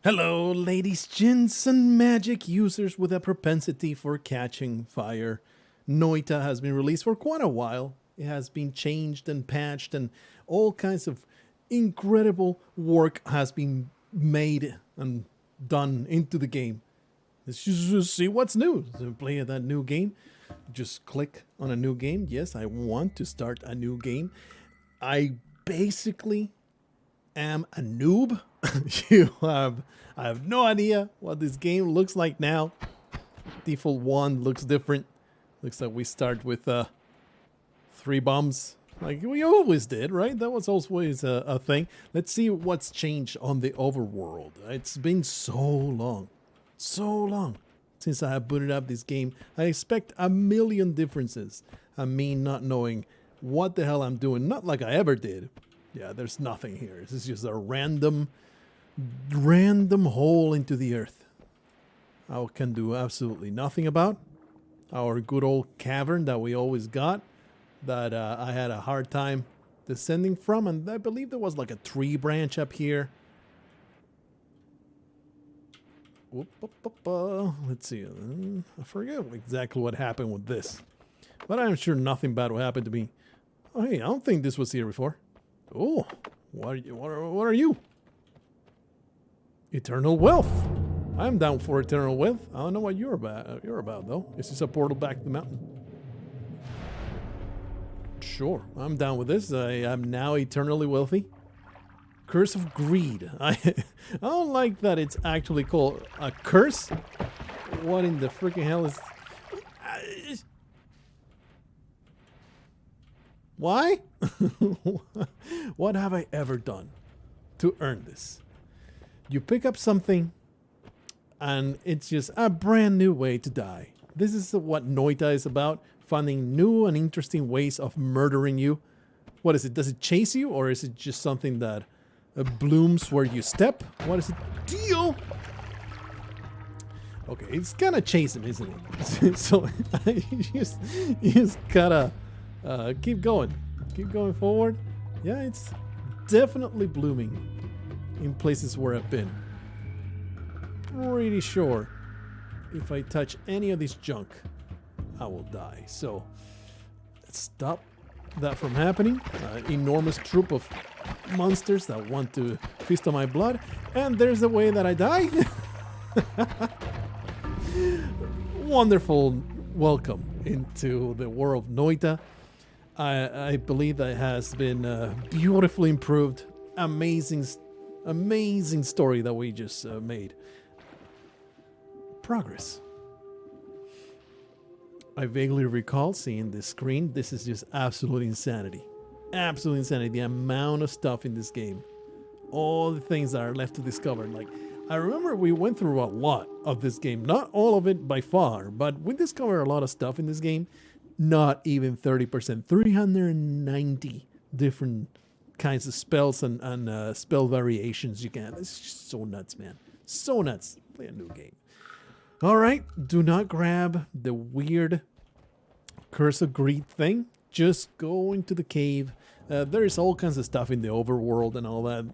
Hello, ladies, gents, and magic users with a propensity for catching fire. Noita has been released for quite a while. It has been changed and patched, and all kinds of incredible work has been made and done into the game. Let's just see what's new. So play that new game. Just click on a new game. Yes, I want to start a new game. I basically am a noob. I have no idea what this game looks like now. Default 1 looks different. Looks like we start with 3 bombs like we always did, right? That was always a thing. Let's see what's changed on the overworld. It's been so long since I have booted up this game. I expect a million differences. I mean, not knowing what the hell I'm doing, not like I ever did. Yeah, there's nothing here. This is just a random hole into the earth. I can do absolutely nothing about. Our good old cavern that we always got, that I had a hard time descending from, and I believe there was like a tree branch up here. Let's see. I forget exactly what happened with this, but I'm sure nothing bad will happen to me. Oh, hey, I don't think this was here before. Oh, what are you? Eternal wealth. I'm down for eternal wealth. I don't know what you're about though. Is this a portal back to the mountain? Sure, I'm down with this. I am now eternally wealthy. Curse of greed. I don't like that it's actually called a curse. What in the freaking hell is... Why? What have I ever done to earn this? You pick up something and it's just a brand new way to die. This is what Noita is about, finding new and interesting ways of murdering you. What is it? Does it chase you, or is it just something that blooms where you step? What is the deal? Okay, it's kind of chasing, isn't it? So you just gotta keep going forward. Yeah, it's definitely blooming in places where I've been. Pretty sure if I touch any of this junk, I will die. So let's stop that from happening. Enormous troop of monsters that want to feast on my blood, and there's the way that I die. Wonderful welcome into the world of Noita. I believe that has been beautifully improved. Amazing story that we just made. Progress. I vaguely recall seeing this screen. This is just absolute insanity. Absolute insanity. The amount of stuff in this game. All the things that are left to discover. Like, I remember we went through a lot of this game. Not all of it by far, but we discovered a lot of stuff in this game. Not even 30%. 390 different kinds of spells and spell variations you can. It's just so nuts, man. So nuts. Play a new game. All right. Do not grab the weird Curse of Greed thing. Just go into the cave. There's all kinds of stuff in the overworld and all that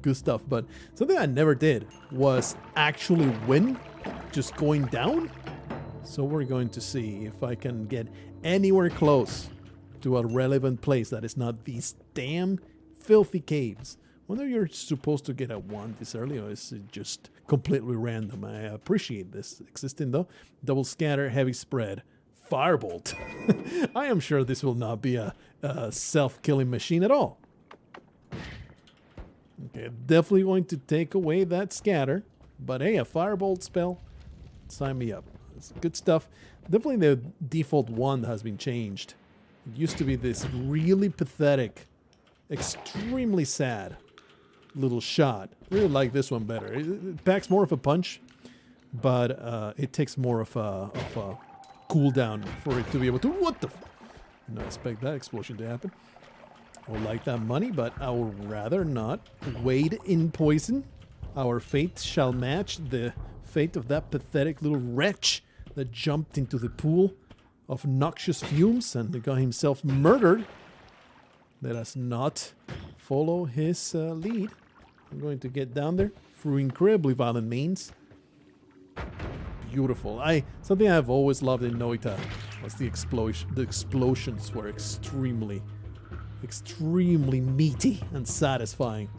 good stuff. But something I never did was actually win just going down. So we're going to see if I can get anywhere close to a relevant place that is not these damn filthy caves. Whether you're supposed to get a 1 this early, or is it just completely random? I appreciate this existing though. Double scatter, heavy spread, firebolt. I am sure this will not be a self-killing machine at all. Okay, definitely going to take away that scatter, but hey, a firebolt spell, sign me up. It's good stuff. Definitely the default 1 has been changed. It used to be this really pathetic, extremely sad little shot. Really like this one better. It packs more of a punch, but it takes more of a cooldown for it to be able to... What the... Did not expect that explosion to happen. I would like that money, but I would rather not wade in poison. Our fate shall match the fate of that pathetic little wretch that jumped into the pool of noxious fumes and got himself murdered. Let us not follow his lead. I'm going to get down there, through incredibly violent means. Beautiful. Something I've always loved in Noita was the explosion. The explosions were extremely meaty and satisfying.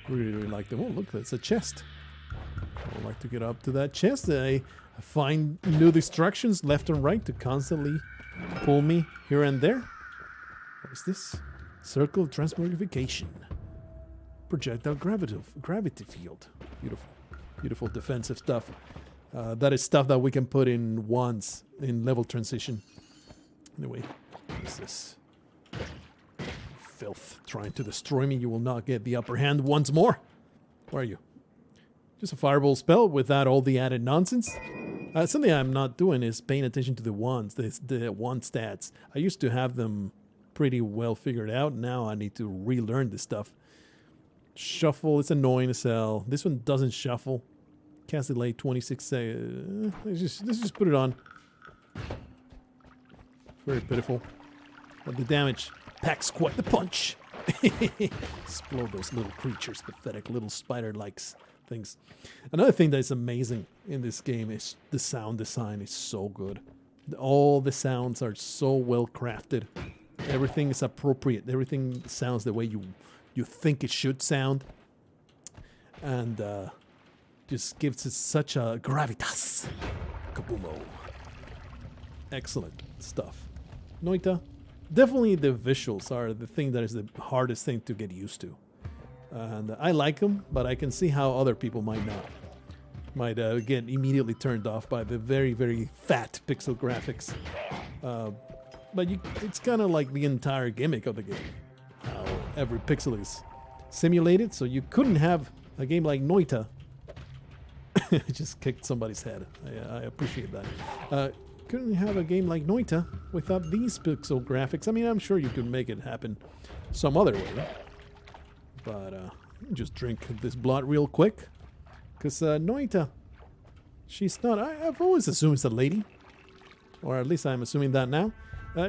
Really like them. Oh, look, that's a chest. I would like to get up to that chest. I find new distractions left and right to constantly pull me here and there. What is this? Circle of transmogrification. Projectile gravity field. Beautiful. Beautiful defensive stuff. That is stuff that we can put in once in level transition. Anyway, what is this? Filth trying to destroy me. You will not get the upper hand once more. Where are you? Just a fireball spell without all the added nonsense. Something I'm not doing is paying attention to the wands, the wand stats. I used to have them pretty well figured out. Now I need to relearn this stuff. Shuffle is annoying as hell. This one doesn't shuffle. Cast delay 26 seconds. Let's just put it on. Very pitiful. But the damage packs quite the punch. Explode those little creatures, pathetic little spider-like things. Another thing that's amazing in this game is the sound design is so good. All the sounds are so well crafted. Everything is appropriate. Everything sounds the way you think it should sound. And just gives it such a gravitas. Kabumo. Excellent stuff. Noita. Definitely the visuals are the thing that is the hardest thing to get used to. And I like them, but I can see how other people might not. Might get immediately turned off by the very, very fat pixel graphics. But it's kind of like the entire gimmick of the game. How every pixel is simulated, so you couldn't have a game like Noita. It just kicked somebody's head. I appreciate that. Couldn't have a game like Noita without these pixel graphics. I mean, I'm sure you could make it happen some other way. But just drink this blood real quick. Because Noita, she's not... I've always assumed it's a lady. Or at least I'm assuming that now.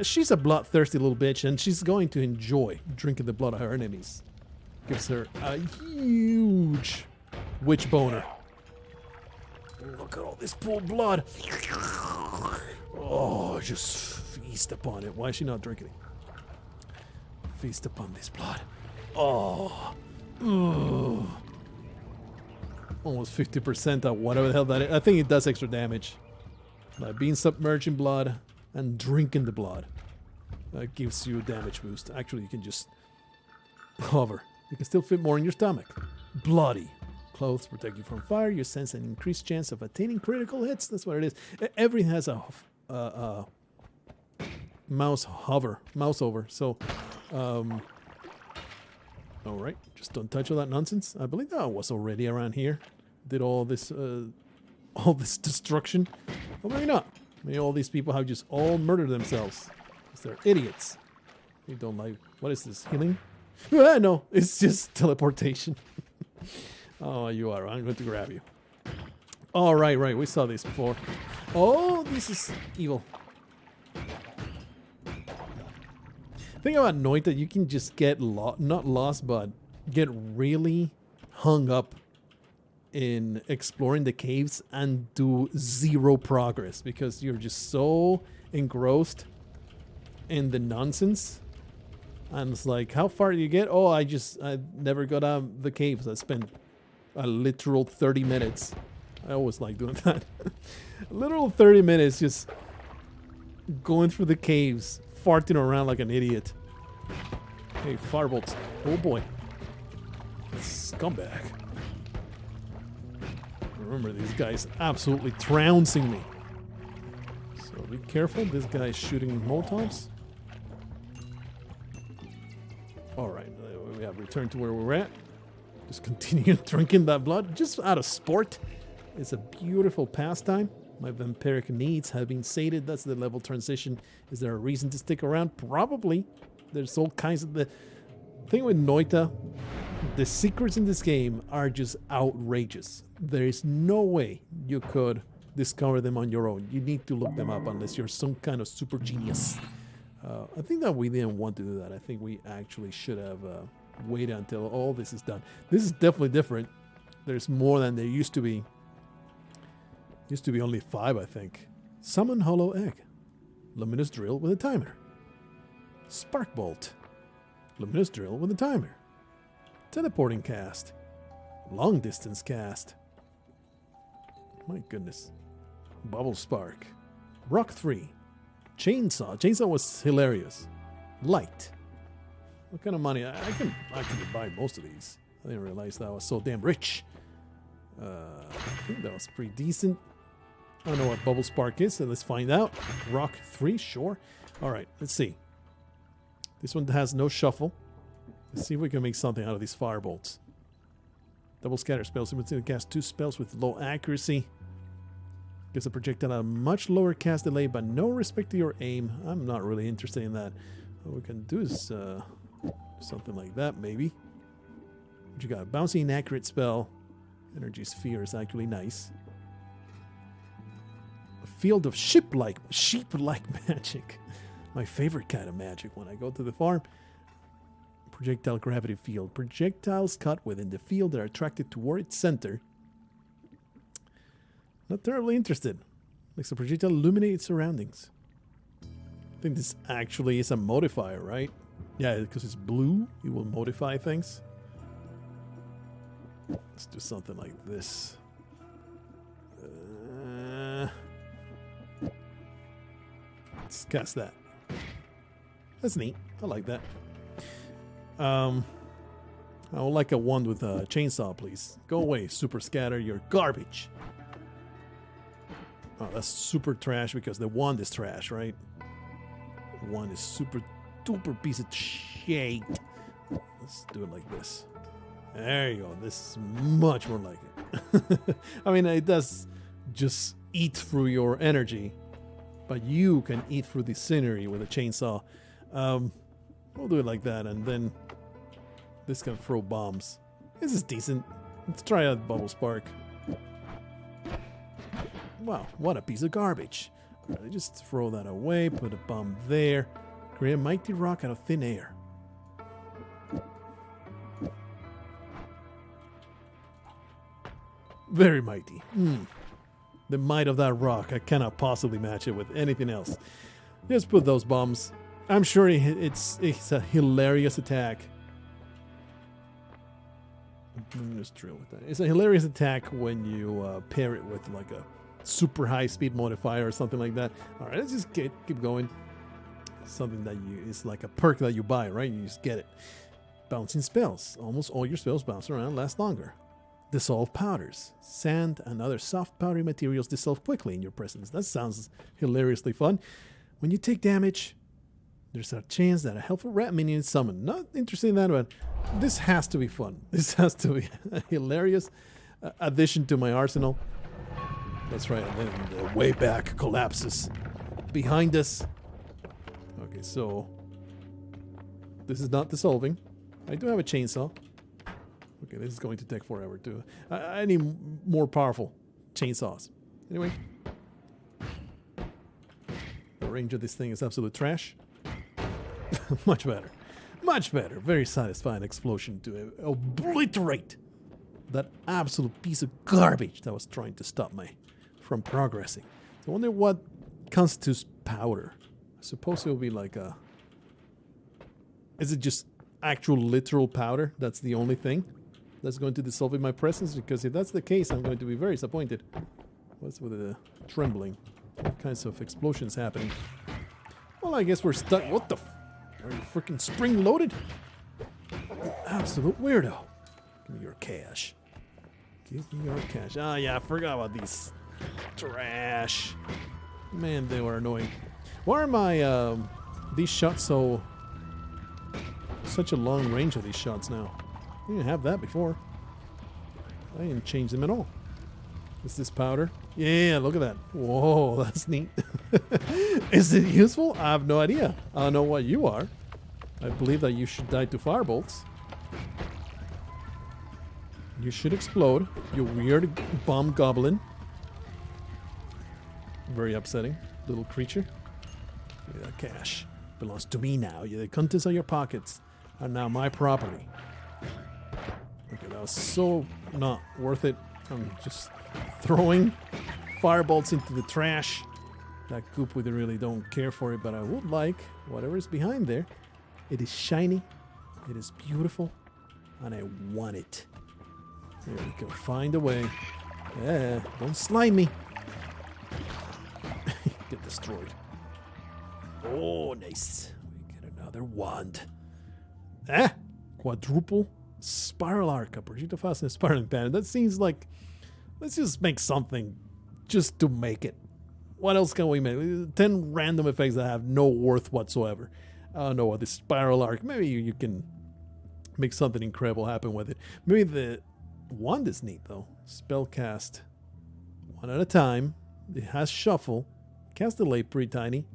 She's a bloodthirsty little bitch, and she's going to enjoy drinking the blood of her enemies. Gives her a huge witch boner. Look at all this pooled blood. Oh, just feast upon it. Why is she not drinking it? Feast upon this blood. Oh. Ugh. Almost 50% of whatever the hell that is. I think it does extra damage. By being submerged in blood and drinking the blood. Gives you a damage boost. Actually, you can just hover. You can still fit more in your stomach. Bloody. Clothes protect you from fire. You sense an increased chance of attaining critical hits. That's what it is. Everything has a mouse over. So, all right, just don't touch all that nonsense. I believe that was already around here. Did all this destruction? Well, maybe not. Maybe all these people have just all murdered themselves. Because they're idiots. They don't like. What is this? Healing? No, it's just teleportation. Oh, you are. I'm going to grab you. Oh, right. We saw this before. Oh, this is evil. Thing about Noita, you can just get not lost, but get really hung up in exploring the caves and do zero progress because you're just so engrossed in the nonsense. And it's like, how far do you get? Oh, I never got out of the caves. I spent a literal 30 minutes. I always like doing that. A literal 30 minutes just going through the caves, farting around like an idiot. Hey, firebolts. Oh boy. Scumbag. Remember, these guys absolutely trouncing me. So be careful. This guy is shooting Molotovs. Alright, we have returned to where we were at. Just continue drinking that blood, just out of sport. It's a beautiful pastime. My vampiric needs have been sated. That's the level transition. Is there a reason to stick around? Probably. There's all kinds of... The thing with Noita, the secrets in this game are just outrageous. There is no way you could discover them on your own. You need to look them up unless you're some kind of super genius. I think that we didn't want to do that. I think we actually should have waited until all this is done. This is definitely different. There's more than there used to be. Used to be only 5, I think. Summon Hollow Egg. Luminous Drill with a timer. Spark Bolt. Luminous Drill with a timer. Teleporting Cast. Long Distance Cast. My goodness. Bubble Spark. Rock 3. Chainsaw. Chainsaw was hilarious. Light. What kind of money? I can actually buy most of these. I didn't realize that I was so damn rich. I think that was pretty decent. I don't know what Bubble Spark is, so let's find out. Rock 3, sure. Alright, let's see. This one has no shuffle. Let's see if we can make something out of these firebolts. Double scatter spells. Simultaneously cast 2 spells with low accuracy. Gives a projectile a much lower cast delay, but no respect to your aim. I'm not really interested in that. What we can do is something like that, maybe. What you got? Bouncy inaccurate spell. Energy Sphere is actually nice. A field of sheep-like magic. My favorite kind of magic when I go to the farm. Projectile gravity field. Projectiles cut within the field that are attracted toward its center. Not terribly interested. Makes the projectile illuminate its surroundings. I think this actually is a modifier, right? Yeah, because it's blue, it will modify things. Let's do something like this. Let's cast that. That's neat. I like that. I would like a wand with a chainsaw, please. Go away, Super Scatter. You're garbage. Oh, that's super trash because the wand is trash, right? The wand is super duper piece of shit. Let's do it like this. There you go. This is much more like it. I mean, it does just eat through your energy, but you can eat through the scenery with a chainsaw. We'll do it like that, and then this can throw bombs. This is decent. Let's try out Bubble Spark. Wow, what a piece of garbage. Alright, just throw that away, put a bomb there. Create a mighty rock out of thin air. Very mighty. The might of that rock, I cannot possibly match it with anything else. Just put those bombs. I'm sure it's a hilarious attack. Let's drill with that. It's a hilarious attack when you pair it with like a super high speed modifier or something like that. Alright, let's just keep going. Something that it's like a perk that you buy, right? You just get it. Bouncing spells. Almost all your spells bounce around and last longer. Dissolve powders. Sand and other soft powdery materials dissolve quickly in your presence. That sounds hilariously fun. When you take damage, there's a chance that a helpful rat minion is summoned. Not interested in that, but this has to be fun. This has to be a hilarious addition to my arsenal. That's right, and then the way back collapses behind us. Okay, so this is not dissolving. I do have a chainsaw. Okay, this is going to take forever too. I need more powerful chainsaws. Anyway, the range of this thing is absolute trash. Much better. Much better. Very satisfying explosion to obliterate that absolute piece of garbage that was trying to stop me from progressing. So I wonder what constitutes powder. I suppose it will be like a... Is it just actual literal powder? That's the only thing that's going to dissolve in my presence? Because if that's the case, I'm going to be very disappointed. What's with the trembling? All kinds of explosions happening. Well, I guess we're stuck. What the Are you freaking spring-loaded? You absolute weirdo. Give me your cash. Give me your cash. Ah, yeah, I forgot about these. Trash. Man, they were annoying. Why are my, these shots such a long range of these shots now? I didn't have that before. I didn't change them at all. Is this powder? Yeah, look at that. Whoa, that's neat. Is it useful? I have no idea. I don't know what you are. I believe that you should die to firebolts. You should explode, you weird bomb goblin. Very upsetting little creature. Give me that cash. Belongs to me now. The contents of your pockets are now my property. Okay, that was so not worth it. I'm just throwing firebolts into the trash. That goop, we really don't care for it, but I would like whatever is behind there. It is shiny, it is beautiful, and I want it. There we go, find a way. Yeah, don't slime me. Get destroyed. Oh, nice. We get another wand. Ah! Quadruple spiral arc. A projectile fastening spiraling pattern. That seems like... Let's just make something just to make it. What else can we make? 10 random effects that have no worth whatsoever. I don't know what this spiral arc. Maybe you can make something incredible happen with it. Maybe the wand is neat though. Spell cast one at a time. It has shuffle. Cast delay pretty tiny.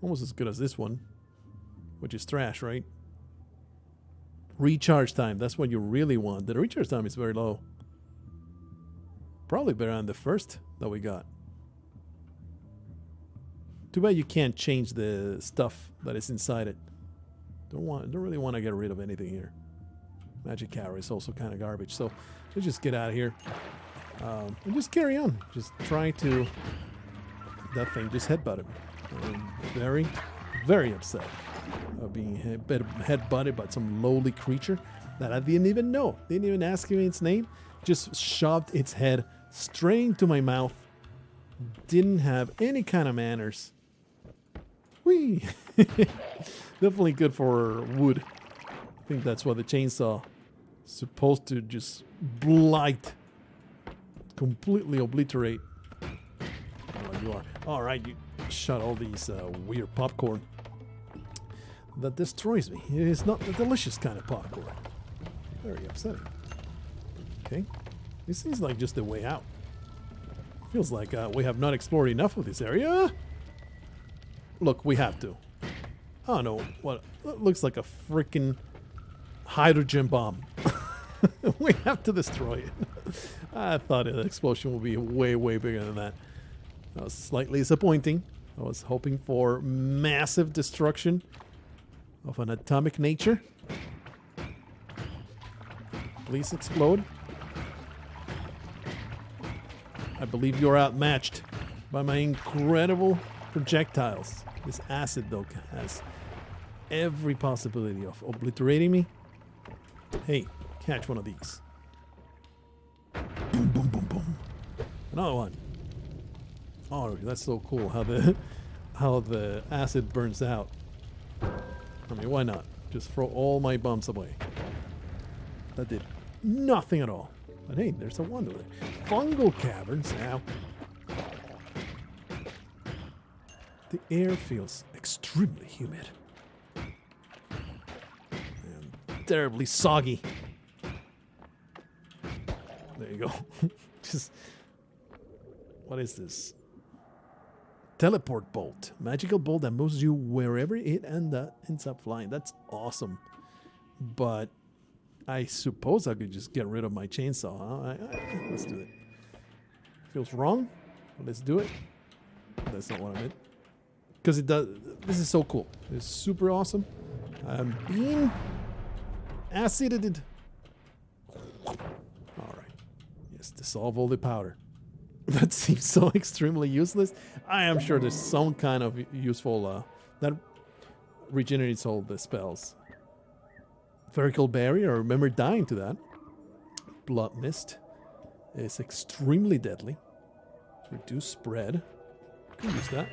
Almost as good as this one, which is trash, right? Recharge time. That's what you really want. The recharge time is very low. Probably better than the first that we got. Too bad you can't change the stuff that is inside it. Don't really want to get rid of anything here. Magic arrow is also kind of garbage. So let's just get out of here. And just carry on. Just try to... That thing just headbutt him. I'm very, very upset of being headbutted by some lowly creature that I didn't even know. Didn't even ask me its name. Just shoved its head straight into my mouth. Didn't have any kind of manners. Whee! Definitely good for wood. I think that's what the chainsaw is supposed to just blight. Completely obliterate. Oh, you are. Alright, you shot all these weird popcorn. That destroys me. It is not the delicious kind of popcorn. Very upsetting. Okay. This seems like just the way out. Feels like we have not explored enough of this area. Look, we have to. I don't know what looks like a freaking hydrogen bomb. We have to destroy it. I thought an explosion would be way, way bigger than that. That was slightly disappointing. I was hoping for massive destruction of an atomic nature. Please explode. I believe you're outmatched by my incredible projectiles. This acid, though, has every possibility of obliterating me. Hey, catch one of these. Boom, boom, boom, boom. Another one. Oh, that's so cool how the acid burns out. I mean, why not? Just throw all my bombs away. That did nothing at all. But hey, there's a wand over there. Fungal caverns now. The air feels extremely humid. And terribly soggy. There you go. Just... What is this? Teleport bolt. Magical bolt that moves you wherever it ends up flying. That's awesome. But I suppose I could just get rid of my chainsaw. Huh? Let's do it. Feels wrong. Let's do it. That's not what I meant. Because it does. This is so cool. It's super awesome. I'm being acided. All right. Yes, dissolve all the powder. That seems so extremely useless. I am sure there's some kind of useful that regenerates all the spells. Vertical barrier. I remember dying to that. Blood mist is extremely deadly. Reduce spread. Can use that.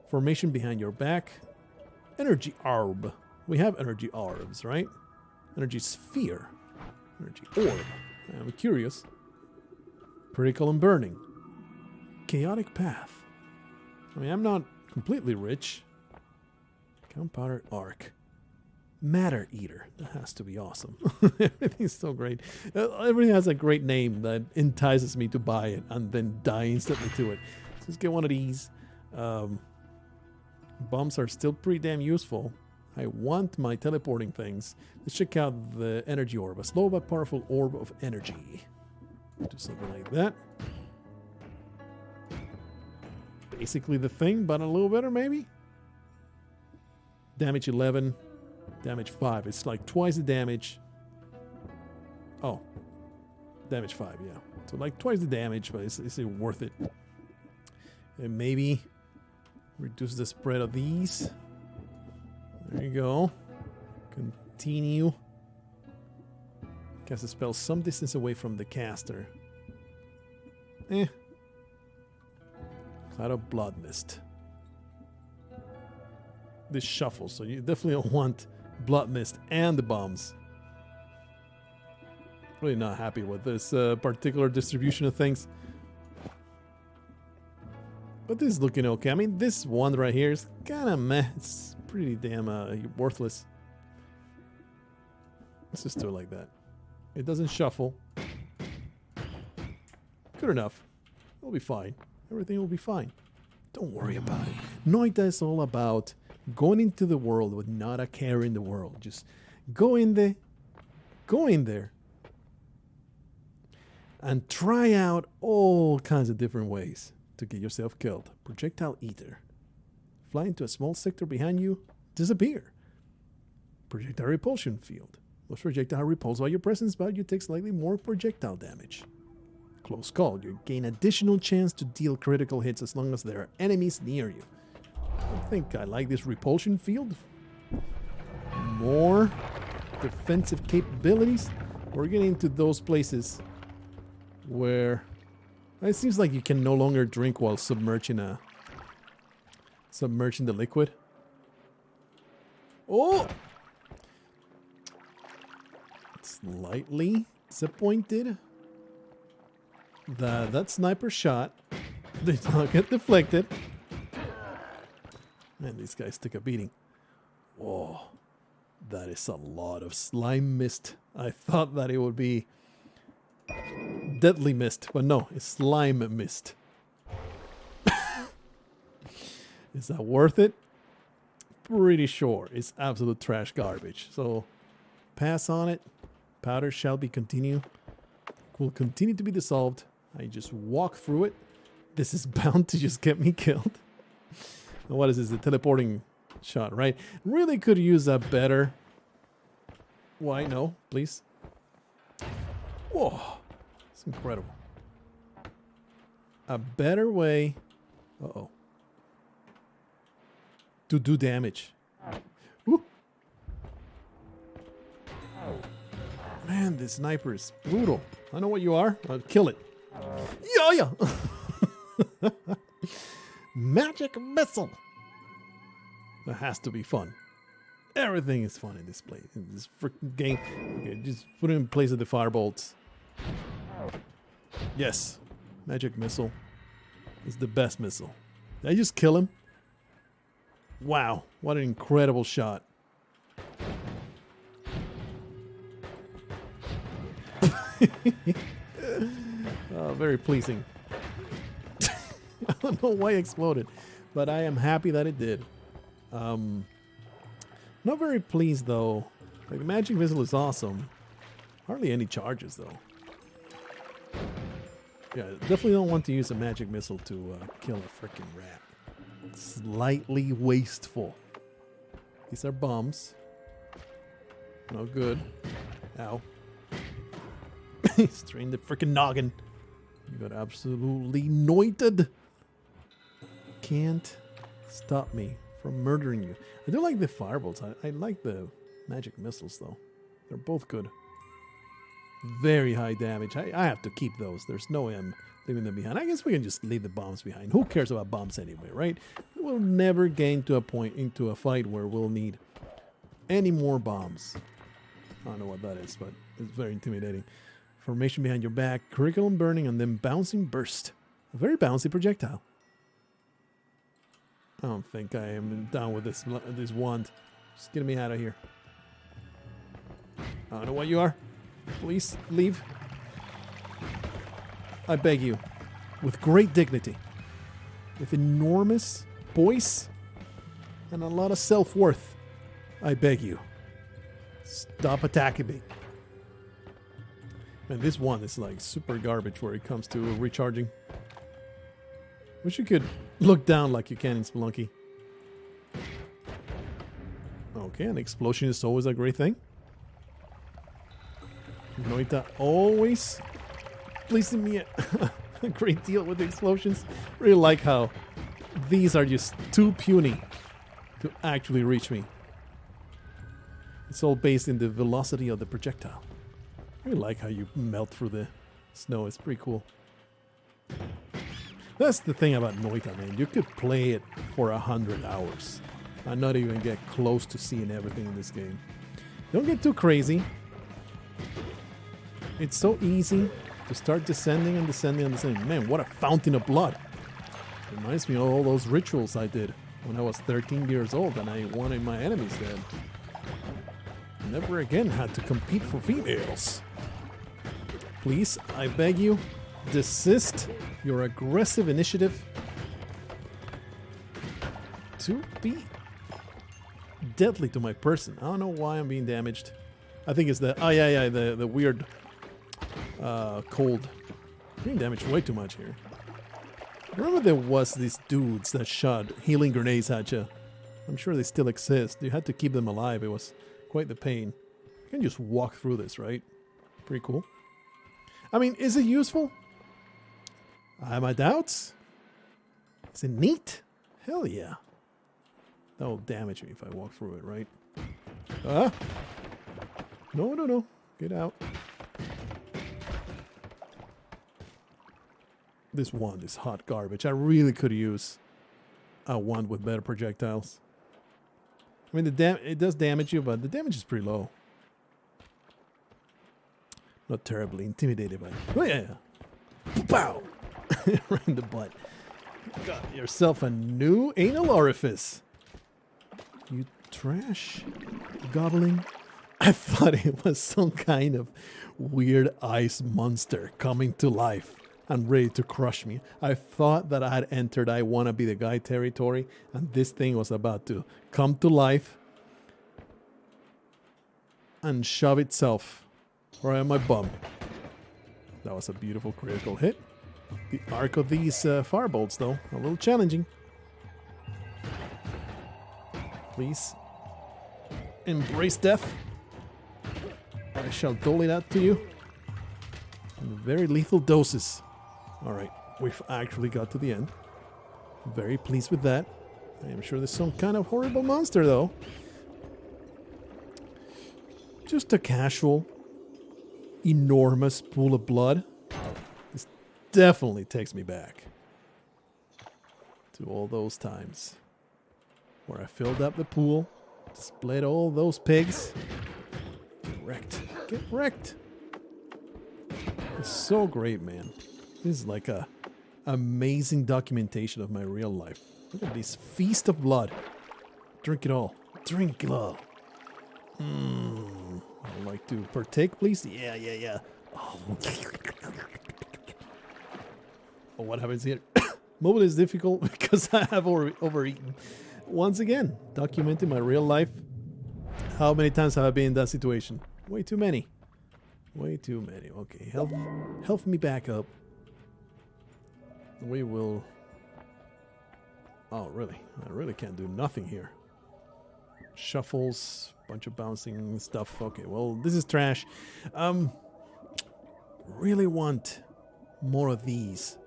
Formation behind your back. Energy orb. We have energy orbs, right? Energy sphere. Energy orb. I'm curious. Critical and burning. Chaotic path. I mean, I'm not completely rich. Gunpowder arc. Matter eater. That has to be awesome. Everything's so great. Everything has a great name that entices me to buy it and then die instantly to it. So let's get one of these. Bombs are still pretty damn useful. I want my teleporting things. Let's check out the energy orb. A slow but powerful orb of energy. Do something like that. Basically the thing, but a little better maybe. Damage 11. Damage 5. It's like twice the damage. Oh. Damage 5, yeah. So like twice the damage, but is it worth it? And maybe reduce the spread of these. There you go. Continue. Cast a spell some distance away from the caster. Cloud of Blood Mist. This shuffles, so you definitely don't want Blood Mist and the bombs. Really not happy with this particular distribution of things. But this is looking okay. I mean, this one right here is kind of meh. It's pretty damn worthless. Let's just do it like that. It doesn't shuffle. Good enough. It'll be fine. Everything will be fine. Don't worry about it. Noita is all about going into the world with not a care in the world. Just go in there. Go in there. And try out all kinds of different ways to get yourself killed. Projectile Eater. Fly into a small sector behind you. Disappear. Projectile Repulsion Field. Most projectile repulsed by your presence, but you take slightly more projectile damage. Close call. You gain additional chance to deal critical hits as long as there are enemies near you. I think I like this repulsion field. More defensive capabilities. We're getting into those places where it seems like you can no longer drink while submerging the liquid. Oh! Slightly disappointed that sniper shot did not get deflected. Man, these guys took a beating. Whoa, that is a lot of slime mist. I thought that it would be deadly mist, but no, it's slime mist. Is that worth it? Pretty sure it's absolute trash garbage. So pass on it. Powders shall be continued. Will continue to be dissolved. I just walk through it. This is bound to just get me killed. What is this? The teleporting shot, right? Really could use a better. Why no, please. Whoa, it's incredible. A better way. Uh-oh. To do damage. Woo. Man, this sniper is brutal. I know what you are. I'll kill it. Yeah. Magic missile. That has to be fun. Everything is fun in this place, in this freaking game. Okay, just put it in place of the firebolts. Yes, magic missile is the best missile. Did I just kill him? Wow, what an incredible shot. Oh, very pleasing. I don't know why it exploded, but I am happy that it did. Not very pleased though. Like, the magic missile is awesome. Hardly any charges though. Yeah, definitely don't want to use a magic missile to kill a freaking rat. Slightly wasteful. These are bombs. No good. Ow. Strain the freaking noggin. You got absolutely noited. Can't stop me from murdering you. I do like the firebolts. I like the magic missiles though. They're both good. Very high damage. I have to keep those. There's no way I'm leaving them behind. I guess we can just leave the bombs behind. Who cares about bombs anyway, right? We'll never get to a point into a fight where we'll need any more bombs. I don't know what that is, but it's very intimidating. Formation behind your back, curriculum burning, and then bouncing burst. A very bouncy projectile. I don't think I am down with this wand. Just get me out of here. I don't know what you are. Please leave. I beg you. With great dignity. With enormous voice and a lot of self-worth. I beg you. Stop attacking me. And this one is like super garbage where it comes to recharging. Wish you could look down like you can in Spelunky. Oh Okay, an explosion is always a great thing. Noita always pleasing me a great deal with the explosions. Really like how these are just too puny to actually reach me. It's all based in the velocity of the projectile. I really like how you melt through the snow. It's pretty cool. That's the thing about Noita, man. You could play it for 100 hours and not even get close to seeing everything in this game. Don't get too crazy. It's so easy to start descending and descending and descending. Man, what a fountain of blood. Reminds me of all those rituals I did when I was 13 years old and I wanted my enemies dead. Never again had to compete for females. Please, I beg you, desist your aggressive initiative to be deadly to my person. I don't know why I'm being damaged. I think it's the the weird cold. I'm being damaged way too much here. Remember there was these dudes that shot healing grenades at you. I'm sure they still exist. You had to keep them alive. It was quite the pain. You can just walk through this, right? Pretty cool. I mean, is it useful? I have my doubts. Is it neat? Hell yeah. That will damage me if I walk through it, right? Ah! No, no, no. Get out. This wand is hot garbage. I really could use a wand with better projectiles. I mean, it does damage you, but the damage is pretty low. Not terribly intimidated by it. Oh, yeah. Pow! Right in the butt. Got yourself a new anal orifice. You trash gobbling. I thought it was some kind of weird ice monster coming to life and ready to crush me. I thought that I had entered I wanna be the guy territory and this thing was about to come to life and shove itself right on my bum. That was a beautiful critical hit. The arc of these firebolts, though, a little challenging. Please embrace death. I shall dole it out to you in very lethal doses. Alright, we've actually got to the end. Very pleased with that. I am sure there's some kind of horrible monster, though. Just a casual, enormous pool of blood. This definitely takes me back to all those times where I filled up the pool, split all those pigs. Get wrecked. Get wrecked. It's so great, man. This is like a amazing documentation of my real life. Look at this feast of blood. Drink it all. Drink it all. I'd like to partake, please. Yeah. Oh, what happens here? Mobile is difficult because I have overeaten. Once again, documenting my real life. How many times have I been in that situation? Way too many. Way too many. Okay, help me back up. We will... Oh, really? I really can't do nothing here. Shuffles, bunch of bouncing stuff. Okay, well, this is trash. Really want more of these.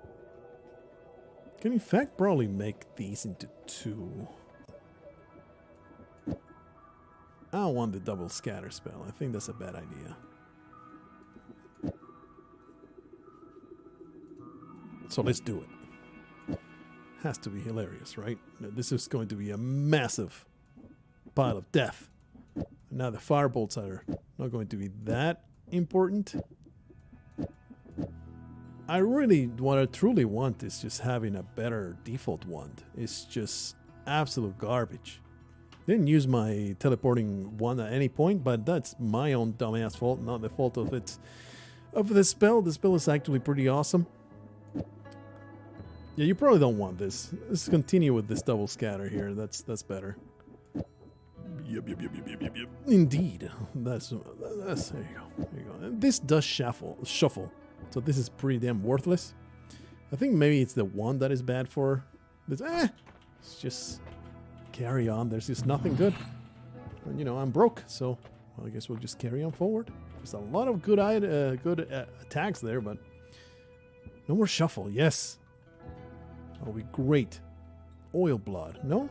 Can in fact probably make these into 2. I don't want the double scatter spell. I think that's a bad idea. So let's do it. Has to be hilarious, right? This is going to be a massive pile of death. Now the firebolts are not going to be that important. I really, what I truly want is just having a better default wand. It's just absolute garbage. Didn't use my teleporting wand at any point, but that's my own dumbass fault, not the fault of the spell. The spell is actually pretty awesome. Yeah, you probably don't want this. Let's continue with this double scatter here. That's better. Yep. Indeed. That's there you go. There you go. And this does shuffle. So this is pretty damn worthless. I think maybe it's the one that is bad for this. Let's just carry on. There's just nothing good. And, you know, I'm broke, so well, I guess we'll just carry on forward. There's a lot of good attacks there, but no more shuffle. Yes. That'll be great. Oil blood. No?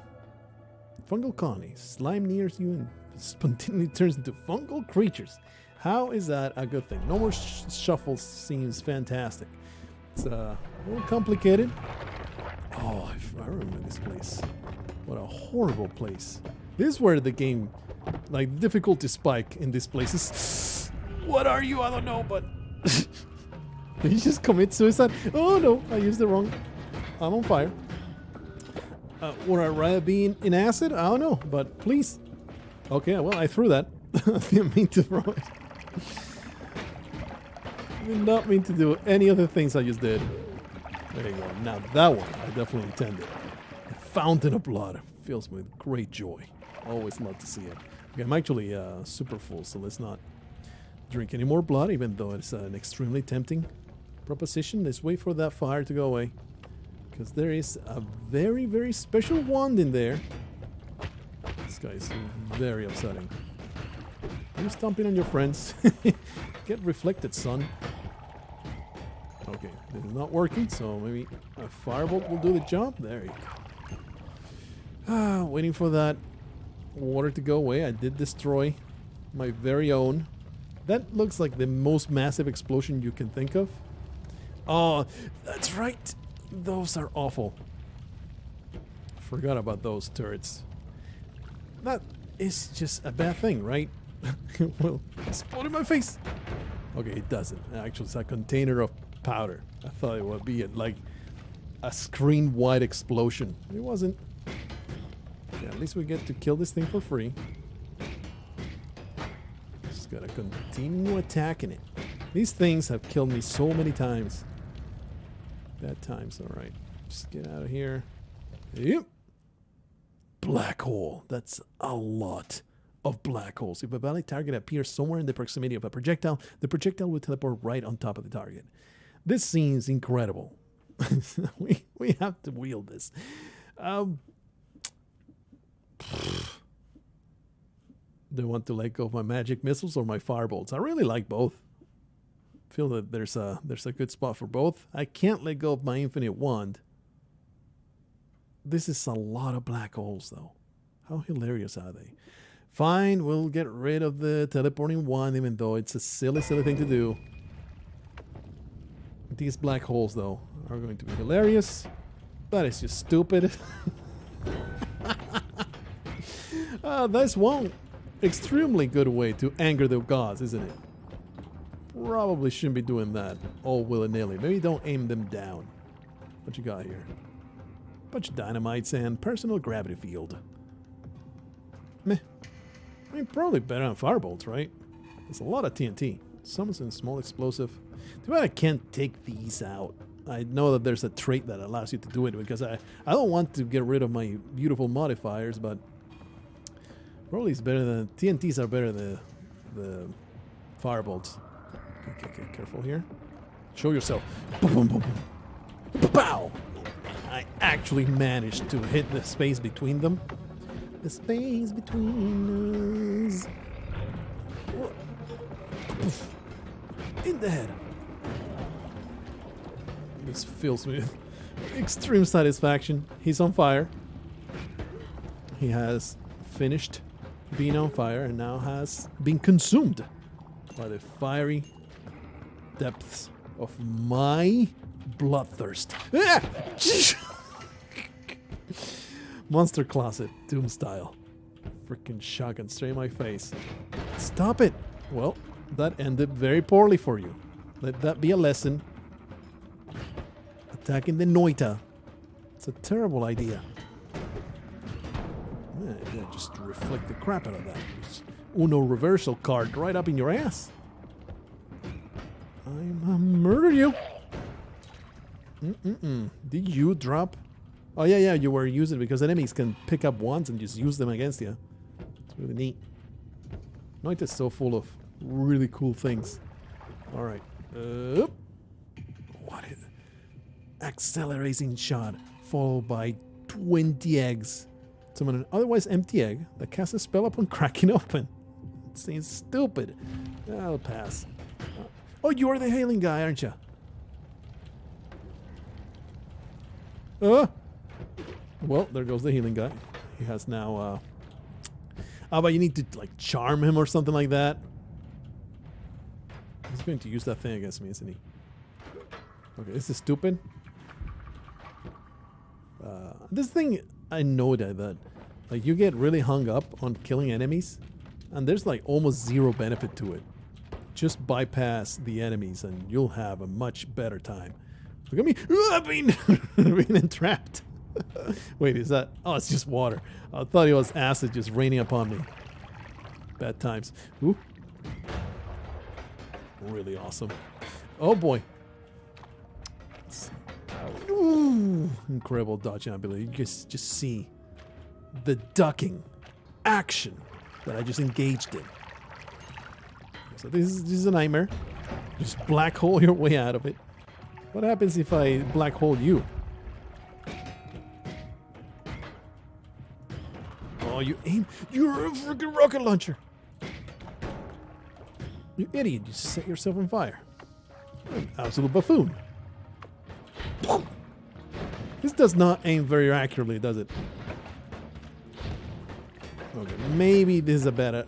Fungal colony. Slime nears you and spontaneously turns into fungal creatures. How is that a good thing? No more shuffle seems fantastic. It's a little complicated. Oh, I remember this place. What a horrible place. This is where the game, like, difficulty spike in this place is. What are you? I don't know, but did you just commit suicide? Oh no, I used the wrong. I'm on fire. Would I rather be in acid? I don't know, but please. Okay, well, I threw that. I didn't mean to throw it. I did not mean to do any of the things I just did. There you go. Now that one, I definitely intended. A fountain of blood fills me with great joy. Always love to see it. Okay, I'm actually super full, so let's not drink any more blood, even though it's an extremely tempting proposition. Let's wait for that fire to go away, because there is a very, very special wand in there. This guy is very upsetting. You're stomping on your friends. Get reflected, son. Okay, this is not working, so maybe a firebolt will do the job. There you go. Waiting for that water to go away. I did destroy my very own. That looks like the most massive explosion you can think of. Oh, that's right. Those are awful. Forgot about those turrets. That is just a bad thing, right? Well, explode in my face. Okay, it doesn't. Actually, it's a container of powder. I thought it would be like a screen-wide explosion. It wasn't. Yeah, at least we get to kill this thing for free. Just gotta continue attacking it. These things have killed me so many times. Bad times, alright. Just get out of here. Yep. Black hole. That's a lot of black holes. If a valid target appears somewhere in the proximity of a projectile, the projectile will teleport right on top of the target. This seems incredible. we have to wield this. Do I want to let go of my magic missiles or my firebolts? I really like both. Feel that there's a good spot for both. I can't let go of my infinite wand. This is a lot of black holes, though. How hilarious are they? Fine, we'll get rid of the teleporting wand, even though it's a silly, silly thing to do. These black holes, though, are going to be hilarious. That is just stupid. That's one extremely good way to anger the gods, isn't it? Probably shouldn't be doing that all willy-nilly. Maybe don't aim them down. What you got here? Bunch of dynamites and personal gravity field. Meh. I mean, probably better on firebolts, right? There's a lot of TNT. Summons and small explosive. Too bad I can't take these out. I know that there's a trait that allows you to do it, because I don't want to get rid of my beautiful modifiers, but probably it's better than TNTs are better than the firebolts. Okay, careful here. Show yourself. Boom, boom, boom, boom. Pow! I actually managed to hit the space between them. The space between us. In the head. This fills me with extreme satisfaction. He's on fire. He has finished being on fire and now has been consumed by the fiery depths of my bloodthirst. Ah! Monster closet, Doom style. Freaking shotgun straight in my face. Stop it! Well, that ended very poorly for you. Let that be a lesson. Attacking the Noita. It's a terrible idea. Yeah, just reflect the crap out of that. Just Uno reversal card right up in your ass. I'ma murder you. Did you drop? Oh, yeah, you were using it because enemies can pick up wands and just use them against you. It's really neat. Noita's so full of really cool things. Alright. What is it? Accelerating shot, followed by 20 eggs. Summon an otherwise empty egg that casts a spell upon cracking open. It seems stupid. I'll pass. Oh, you are the healing guy, aren't you? Well, there goes the healing guy. He has now, oh, but you need to, like, charm him or something like that. He's going to use that thing against me, isn't he? Okay, this is stupid. This thing, I know that like, you get really hung up on killing enemies, and there's, like, almost zero benefit to it. Just bypass the enemies, and you'll have a much better time. Look at me! I've been entrapped. Wait, is that? Oh, it's just water. I thought it was acid just raining upon me. Bad times. Ooh. Really awesome. Oh boy. Ooh, incredible dodging ability. You just see the ducking action that I just engaged in. So this is a nightmare. Just black hole your way out of it. What happens if I black hole you? Oh, you aim. You're a freaking rocket launcher. You idiot. You set yourself on fire. You're an absolute buffoon. This does not aim very accurately, does it? Okay, maybe this is a bad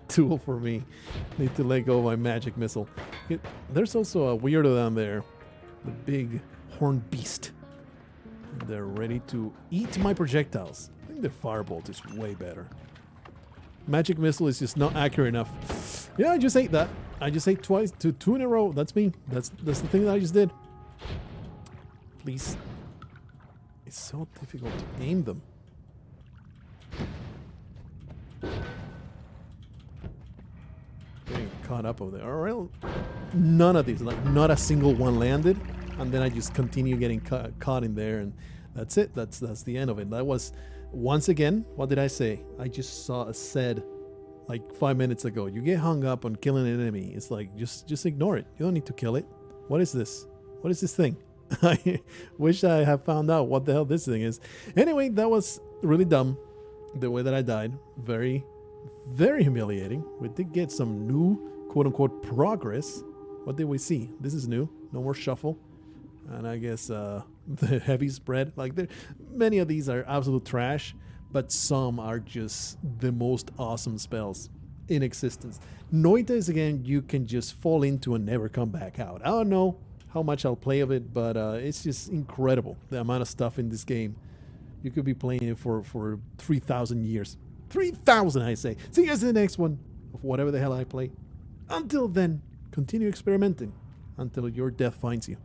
tool for me. Need to let go of my magic missile. There's also a weirdo down there. The big horned beast. They're ready to eat my projectiles. I think their firebolt is way better. Magic missile is just not accurate enough. Yeah, I just ate that. I just ate two in a row. That's me. That's the thing that I just did. Please. It's so difficult to aim them. Getting caught up over there. Alright. None of these, like not a single one landed. And then I just continue getting caught in there, and that's it. That's the end of it. That was, once again, what did I say? I just said like 5 minutes ago. You get hung up on killing an enemy. It's like, just ignore it. You don't need to kill it. What is this? What is this thing? I wish I had found out what the hell this thing is. Anyway, that was really dumb. The way that I died. Very, very humiliating. We did get some new, quote-unquote, progress. What did we see? This is new. No more shuffle. And I guess the heavy spread. Like, many of these are absolute trash, but some are just the most awesome spells in existence. Noita is, again, you can just fall into and never come back out. I don't know how much I'll play of it, but it's just incredible, the amount of stuff in this game. You could be playing it for 3,000 years. 3,000, I say. See you guys in the next one of whatever the hell I play. Until then, continue experimenting until your death finds you.